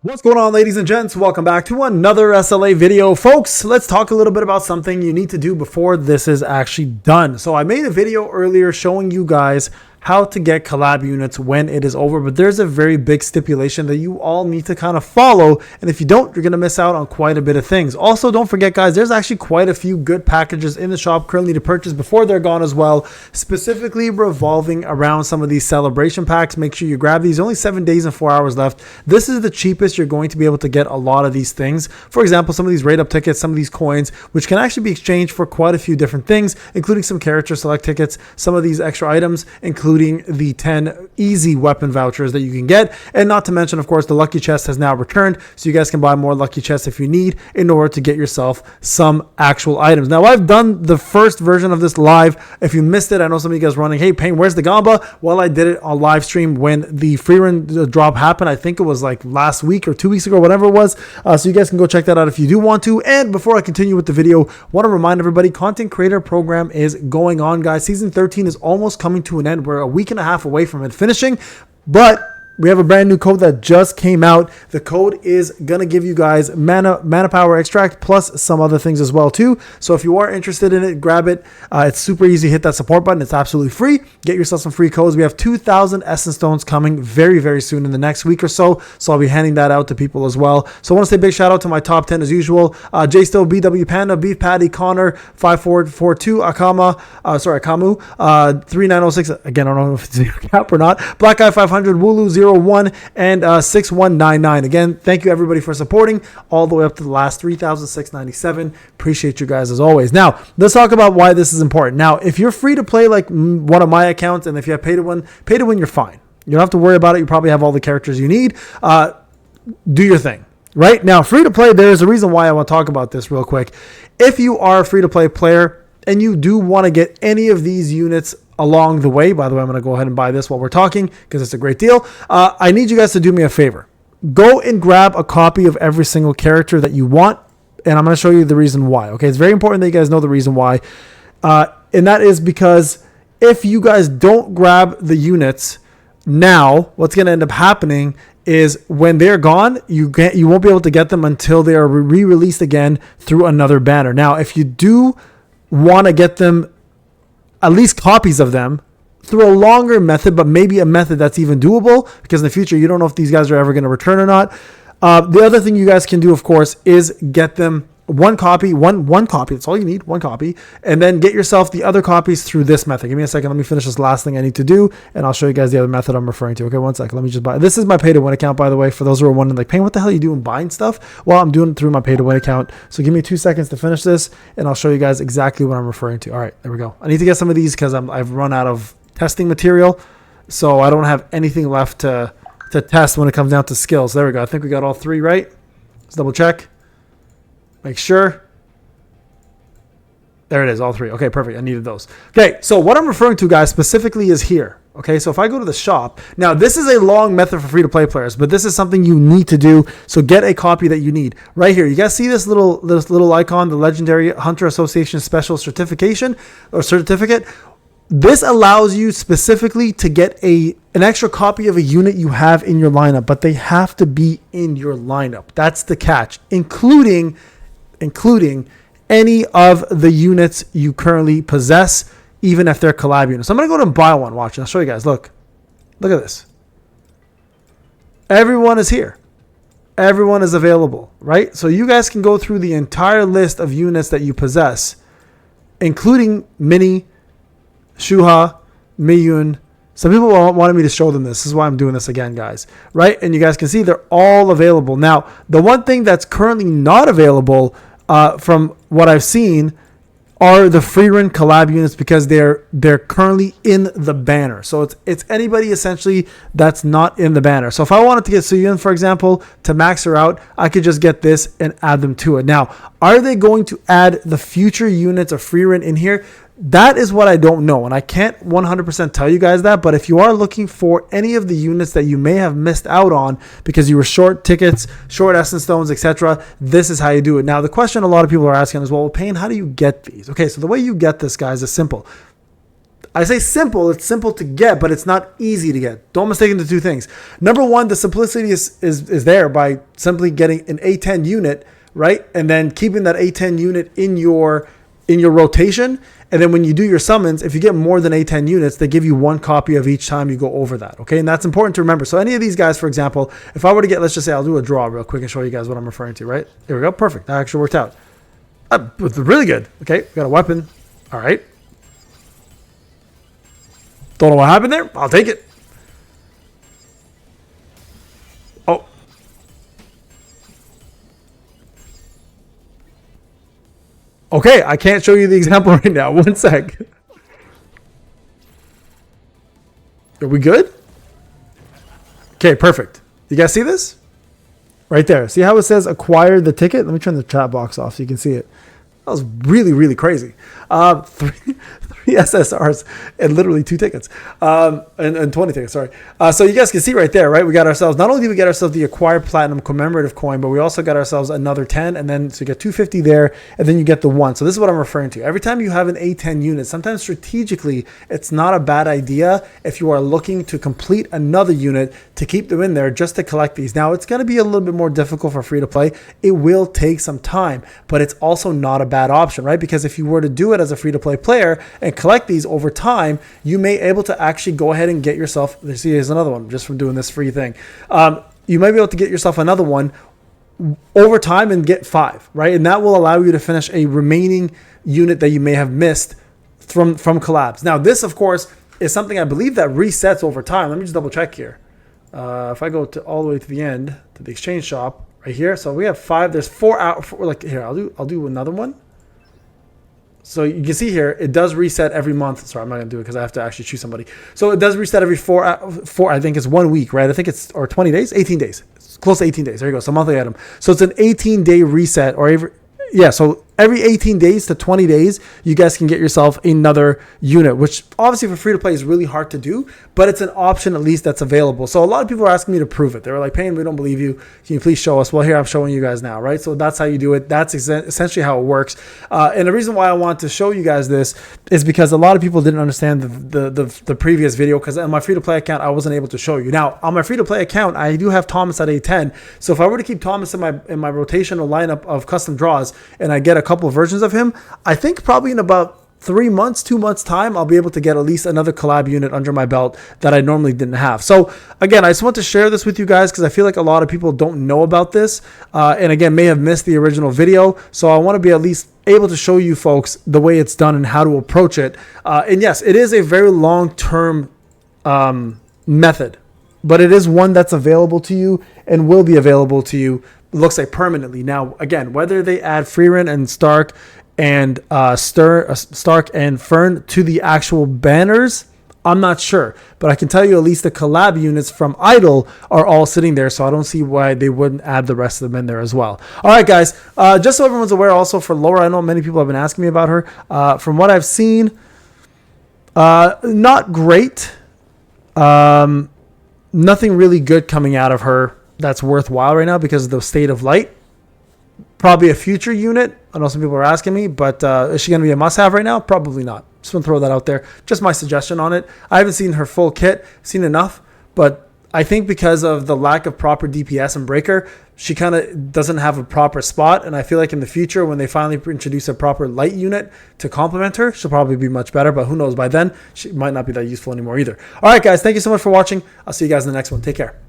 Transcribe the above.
What's going on, ladies and gents? Welcome back to another SLA video. Folks, let's talk a little bit about something you need to do before this is actually done. So I made a video earlier showing you guys how to get collab units when it is over, but there's a very big stipulation that you all need to kind of follow, and if you don't, you're going to miss out on quite a bit of things. Also, don't forget, guys, there's actually quite a few good packages in the shop currently to purchase before they're gone as well, specifically revolving around some of these celebration packs. Make sure you grab these. Only 7 days and 4 hours left. This is the cheapest you're going to be able to get a lot of these things. For example, some of these rate up tickets, some of these coins, which can actually be exchanged for quite a few different things, including some character select tickets, some of these extra items, including the 10 easy weapon vouchers that you can get. And not to mention, of course, the lucky chest has now returned, so you guys can buy more lucky chests if you need in order to get yourself some actual items. Now, I've done the first version of this live. If you missed it, I know some of you guys running, hey, Payne, where's the Gamba? Well, I did it on live stream when the free run drop happened. I think it was like last week or 2 weeks ago, whatever it was. So you guys can go check that out if you do want to. And before I continue with the video, I want to remind everybody, content creator program is going on, guys. Season 13 is almost coming to an end. We're a week and a half away from it finishing, but we have a brand new code that just came out. The code is going to give you guys mana power extract plus some other things as well too. So if you are interested in it, grab it. It's super easy. Hit that support button. It's absolutely free. Get yourself some free codes. We have 2,000 essence stones coming very, very soon in the next week or so. So I'll be handing that out to people as well. So I want to say a big shout out to my top 10 as usual. J Still, BW Panda, Beef Patty, Connor, 5442, Akamu, 3906. Again, I don't know if it's a cap or not. Black Guy 500, Wooloo 01, and 6199. Again, thank you everybody for supporting all the way up to the last 3,697. Appreciate you guys as always. Now, let's talk about why this is important. Now, if you're free to play like one of my accounts, and if you have pay to win, you're fine. You don't have to worry about it. You probably have all the characters you need. Do your thing. Right now, free to play, there's a reason why I want to talk about this real quick. If you are a free to play player and you do want to get any of these units along the way, by the way, I'm going to go ahead and buy this while we're talking because it's a great deal. I need you guys to do me a favor. Go and grab a copy of every single character that you want, and I'm going to show you the reason why. Okay, it's very important that you guys know the reason why, and that is because if you guys don't grab the units now, what's going to end up happening is when they're gone, you won't be able to get them until they are re-released again through another banner. Now, if you do want to get them, at least copies of them, through a longer method, but maybe a method that's even doable, because in the future, you don't know if these guys are ever going to return or not. The other thing you guys can do, of course, is get them one copy. That's all you need, one copy, and then get yourself the other copies through this method. Give me a second. Let me finish this last thing I need to do, and I'll show you guys the other method I'm referring to. Okay, one second. Let me just buy. This is my pay to win account, by the way, for those who are wondering, like, Payne, what the hell are you doing buying stuff? Well, I'm doing it through my pay to win account. So give me 2 seconds to finish this, and I'll show you guys exactly what I'm referring to. All right, there we go. I need to get some of these because I've run out of testing material, so I don't have anything left to test when it comes down to skills. There we go. I think we got all three right. Let's double check. Make sure. There it is, all three. Okay, perfect. I needed those. Okay, so what I'm referring to, guys, specifically is here. Okay, so if I go to the shop, now this is a long method for free-to-play players, but this is something you need to do, so get a copy that you need. Right here, you guys see this little icon, the Legendary Hunter Association Special Certification or Certificate? This allows you specifically to get an extra copy of a unit you have in your lineup, but they have to be in your lineup. That's the catch, including any of the units you currently possess, even if they're collab units. So I'm going to go to and buy one. Watch. I'll show you guys. Look at this. Everyone is here. Everyone is available, right? So you guys can go through the entire list of units that you possess, including Mini, Shuha, Miyun. Some people wanted me to show them this. This is why I'm doing this again, guys. Right? And you guys can see they're all available. Now, the one thing that's currently not available from what I've seen are the free run collab units because they're currently in the banner. So it's anybody essentially that's not in the banner. So if I wanted to get Suyun, for example, to max her out, I could just get this and add them to it. Now, are they going to add the future units of free run in here? That is what I don't know, and I can't 100% tell you guys that, but if you are looking for any of the units that you may have missed out on because you were short tickets, short essence stones, etc., this is how you do it. Now, the question a lot of people are asking is, well, Payne, how do you get these? Okay, so the way you get this, guys, is simple. I say simple, it's simple to get, but it's not easy to get. Don't mistake the two things. Number one, the simplicity is there by simply getting an A10 unit, right? And then keeping that A10 unit in your rotation. And then when you do your summons, if you get more than A10 units, they give you one copy of each time you go over that. Okay. And that's important to remember. So any of these guys, for example, if I were to get, let's just say I'll do a draw real quick and show you guys what I'm referring to, right? There we go. Perfect. That actually worked out. Really good. Okay. We got a weapon. All right. Don't know what happened there. I'll take it. Oh. Okay, I can't show you the example right now. One sec. Are we good? Okay, perfect. You guys see this? Right there. See how it says acquire the ticket? Let me turn the chat box off so you can see it. That was really, really crazy. Three SSRs and literally 2 tickets. And 20 tickets, sorry. So you guys can see right there, right? We got ourselves, not only did we get ourselves the acquired platinum commemorative coin, but we also got ourselves another 10. And then so you get 250 there, and then you get the 1. So this is what I'm referring to. Every time you have an A10 unit, sometimes strategically, it's not a bad idea if you are looking to complete another unit to keep them in there just to collect these. Now, it's going to be a little bit more difficult for free to play. It will take some time, but it's also not a bad option, right? Because if you were to do it as a free to play player and collect these over time, you may able to actually go ahead and get yourself, see, here's another one just from doing this free thing. You might be able to get yourself another one over time and get 5, right? And that will allow you to finish a remaining unit that you may have missed from collabs. Now, this, of course, is something I believe that resets over time. Let me just double check here. If I go to all the way to the end, to the exchange shop right here. So we have 5, there's 4 out, like here, I'll do another one. So you can see here, it does reset every month. Sorry, I'm not going to do it because I have to actually choose somebody. So it does reset every 4, I think it's 1 week, right? I think it's, or 20 days, 18 days. It's close to 18 days. There you go. So monthly item. So it's an 18-day reset or every, yeah. So every 18 days to 20 days, you guys can get yourself another unit, which obviously for free to play is really hard to do, but it's an option at least that's available. So a lot of people are asking me to prove it. They were like, Payne, we don't believe you. Can you please show us? Well, here I'm showing you guys now, right? So that's how you do it. That's essentially how it works. And the reason why I want to show you guys this is because a lot of people didn't understand the previous video, because on my free to play account, I wasn't able to show you. Now on my free to play account, I do have Thomas at A10. So if I were to keep Thomas in my rotational lineup of custom draws and I get a couple of versions of him, I think probably in about 2 months time, I'll be able to get at least another collab unit under my belt that I normally didn't have. So again, I just want to share this with you guys because I feel like a lot of people don't know about this, and again, may have missed the original video. So I want to be at least able to show you folks the way it's done and how to approach it. And yes, it is a very long-term method, but it is one that's available to you and will be available to you, looks like permanently. Now, again, whether they add Freeran and Stark and Stark and Fern to the actual banners, I'm not sure, but I can tell you at least the collab units from Idol are all sitting there, so I don't see why they wouldn't add the rest of them in there as well. All right, guys, just so everyone's aware, also for Laura, I know many people have been asking me about her. From what I've seen, not great. Nothing really good coming out of her that's worthwhile right now because of the state of light. Probably a future unit. I know some people are asking me, but is she going to be a must-have right now? Probably not. Just want to throw that out there. Just my suggestion on it. I haven't seen her full kit, seen enough, but I think because of the lack of proper DPS and breaker, she kind of doesn't have a proper spot. And I feel like in the future, when they finally introduce a proper light unit to complement her, she'll probably be much better. But who knows? By then, she might not be that useful anymore either. All right, guys. Thank you so much for watching. I'll see you guys in the next one. Take care.